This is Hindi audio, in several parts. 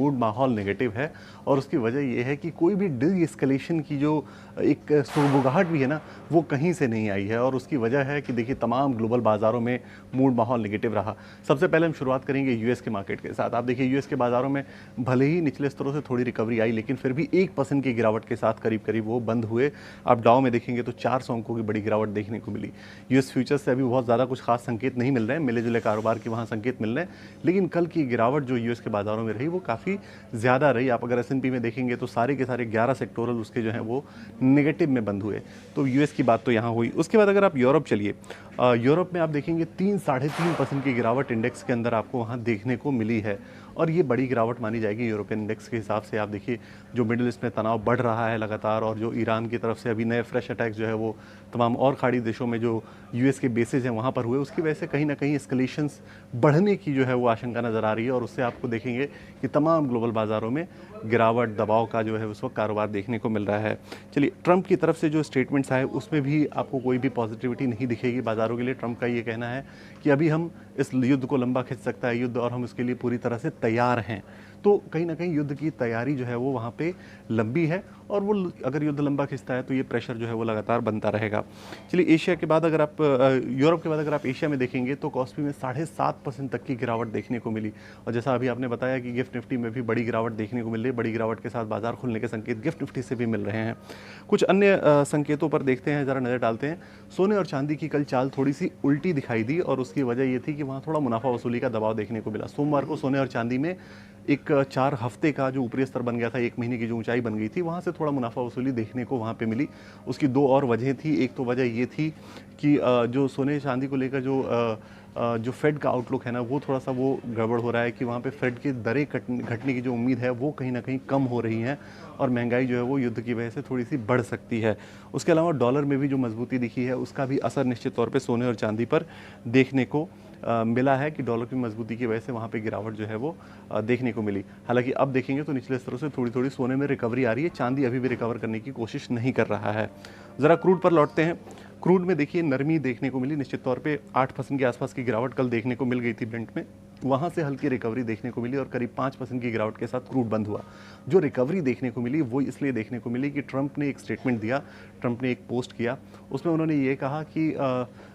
मूड माहौल नेगेटिव है और उसकी वजह ये है कि कोई भी डी एस्केलेशन की जो एक सुगबुगाहट भी है ना, वो कहीं से नहीं आई है और उसकी वजह है कि देखिए तमाम ग्लोबल बाज़ारों में मूड माहौल नेगेटिव रहा। सबसे पहले हम शुरुआत करेंगे यूएस के मार्केट के साथ। आप देखिए यूएस के बाज़ारों में भले ही निचले स्तरों से थोड़ी रिकवरी आई, लेकिन फिर भी 1% की गिरावट के साथ करीब-करीब वो बंद हुए। आप डाउ में देखेंगे तो 400 अंकों की बड़ी गिरावट देखने को मिली। यूएस फ्यूचर्स से अभी बहुत ज़्यादा कुछ खास संकेत नहीं मिल रहे हैं, मिले-जुले कारोबार के वहाँ संकेत मिल रहे हैं, लेकिन कल की गिरावट जो यूएस के बाज़ारों में रही वो काफ़ी ज़्यादा रही। आप अगर एस&पी में देखेंगे तो सारे के सारे 11 सेक्टोरल उसके जो हैं वो नेगेटिव में बंद हुए। तो यूएस की बात तो यहाँ हुई। उसके बाद अगर आप यूरोप चलिए, यूरोप में आप देखेंगे 3 साढ़े 3% की गिरावट इंडेक्स के अंदर आपको वहाँ देखने को मिली है और ये बड़ी गिरावट मानी जाएगी यूरोपियन इंडेक्स के हिसाब से। आप देखिए जो मिडिल ईस्ट में तनाव बढ़ रहा है लगातार और जो ईरान की तरफ से अभी नए फ्रेश अटैक्स जो है वो तमाम और खाड़ी देशों में जो यूएस के बेसेज हैं वहाँ पर हुए, उसकी वजह से कहीं ना कहीं एस्केलेशंस बढ़ने की जो है वो आशंका नज़र आ रही है और उससे आपको देखेंगे कि तमाम ग्लोबल बाज़ारों में गिरावट दबाव का जो है उस वक्त कारोबार देखने को मिल रहा है। चलिए, ट्रंप की तरफ से जो स्टेटमेंट्स आए उसमें भी आपको कोई भी पॉजिटिविटी नहीं दिखेगी बाज़ारों के लिए। ट्रंप का ये कहना है कि अभी हम इस युद्ध को लंबा खिंच सकता है युद्ध और हम इसके लिए पूरी तरह से तैयार हैं। तो कहीं ना कहीं युद्ध की तैयारी जो है वो वहाँ पे लंबी है और वो अगर युद्ध लंबा खिंचता है तो ये प्रेशर जो है वो लगातार बनता रहेगा। चलिए, एशिया के बाद अगर आप यूरोप के बाद अगर आप एशिया में देखेंगे तो कॉस्पी में 7.5% तक की गिरावट देखने को मिली और जैसा अभी आपने बताया कि गिफ्ट निफ्टी में भी बड़ी गिरावट देखने को मिल रही है। बड़ी गिरावट के साथ बाजार खुलने के संकेत गिफ्ट निफ्टी से भी मिल रहे हैं। कुछ अन्य संकेतों पर देखते हैं, ज़रा नज़र डालते हैं। सोने और चांदी की कल चाल थोड़ी सी उल्टी दिखाई दी और उसकी वजह ये थी कि वहाँ थोड़ा मुनाफा वसूली का दबाव देखने को मिला। सोमवार को सोने और चांदी में एक 4 हफ्ते का जो ऊपरी स्तर बन गया था, 1 महीने की जो ऊंचाई बन गई थी, वहाँ से थोड़ा मुनाफा वसूली देखने को वहाँ पे मिली। उसकी 2 और वजह थी। एक तो वजह ये थी कि जो सोने चांदी को लेकर जो फेड का आउटलुक है ना, वो थोड़ा सा वो गड़बड़ हो रहा है कि वहाँ पे फेड की दरें घटने की जो उम्मीद है वो कहीं ना कहीं कम हो रही हैं और महंगाई जो है वो युद्ध की वजह से थोड़ी सी बढ़ सकती है। उसके अलावा डॉलर में भी जो मजबूती दिखी है उसका भी असर निश्चित तौर पे सोने और चांदी पर देखने को मिला है कि डॉलर की मजबूती की वजह से वहाँ पे गिरावट जो है वो देखने को मिली। हालांकि अब देखेंगे तो निचले स्तरों से थोड़ी थोड़ी सोने में रिकवरी आ रही है, चांदी अभी भी रिकवर करने की कोशिश नहीं कर रहा है। ज़रा क्रूड पर लौटते हैं। क्रूड में देखिए नरमी देखने को मिली, निश्चित तौर पे 8% के आसपास की गिरावट कल देखने को मिल गई थी ब्रेंट में, वहाँ से हल्की रिकवरी देखने को मिली और करीब 5% की गिरावट के साथ क्रूड बंद हुआ। जो रिकवरी देखने को मिली वो इसलिए देखने को मिली कि ट्रंप ने एक स्टेटमेंट दिया, ट्रंप ने एक पोस्ट किया, उसमें उन्होंने ये कहा कि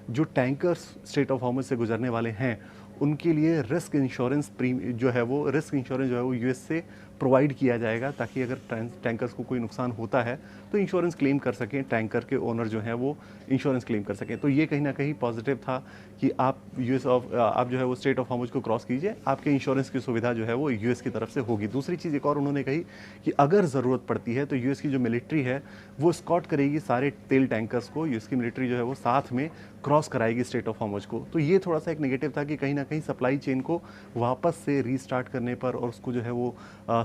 जो टैंकर्स स्ट्रेट ऑफ हॉर्मुज़ से गुजरने वाले हैं उनके लिए रिस्क इंश्योरेंस जो है वो यूएस से प्रोवाइड किया जाएगा ताकि अगर टैंकर्स को कोई नुकसान होता है तो इंश्योरेंस क्लेम कर सकें, टैंकर के ओनर जो हैं वो इंश्योरेंस क्लेम कर सकें। तो ये कहीं ना कहीं पॉजिटिव था कि आप आप जो है वो स्ट्रेट ऑफ हॉर्मुज़ को क्रॉस कीजिए, आपके इंश्योरेंस की सुविधा जो है वो यूएस की तरफ से होगी। दूसरी चीज़ एक और उन्होंने कही कि अगर ज़रूरत पड़ती है तो यूएस की जो मिलिट्री है वो स्कॉट करेगी सारे तेल टैंकर्स को, यूएस की मिलिट्री जो है वो साथ में क्रॉस कराएगी स्ट्रेट ऑफ हॉर्मुज़ को। तो ये थोड़ा सा एक नेगेटिव था कि कहीं ना कहीं सप्लाई चेन को वापस से रीस्टार्ट करने पर और उसको जो है वो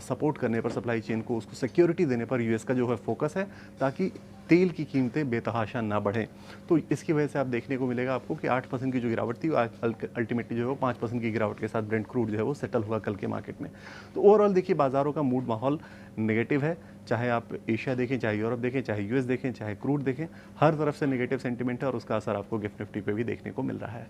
सपोर्ट करने पर, सप्लाई चेन को उसको सिक्योरिटी देने पर यूएस का जो है फोकस है ताकि तेल की कीमतें बेतहाशा ना बढ़ें। तो इसकी वजह से आप देखने को मिलेगा आपको कि 8% की जो गिरावट थी अल्टीमेटली जो है वो 5% की गिरावट के साथ ब्रेंट क्रूड जो है वो सेटल हुआ कल के मार्केट में। तो ओवरऑल देखिए बाज़ारों का मूड माहौल नेगेटिव है, चाहे आप एशिया देखें, चाहे यूरोप देखें, चाहे यूएस देखें, चाहे क्रूड देखें, हर तरफ से नेगेटिव सेंटिमेंट है और उसका असर आपको गिफ्ट निफ्टी पे भी देखने को मिल रहा है।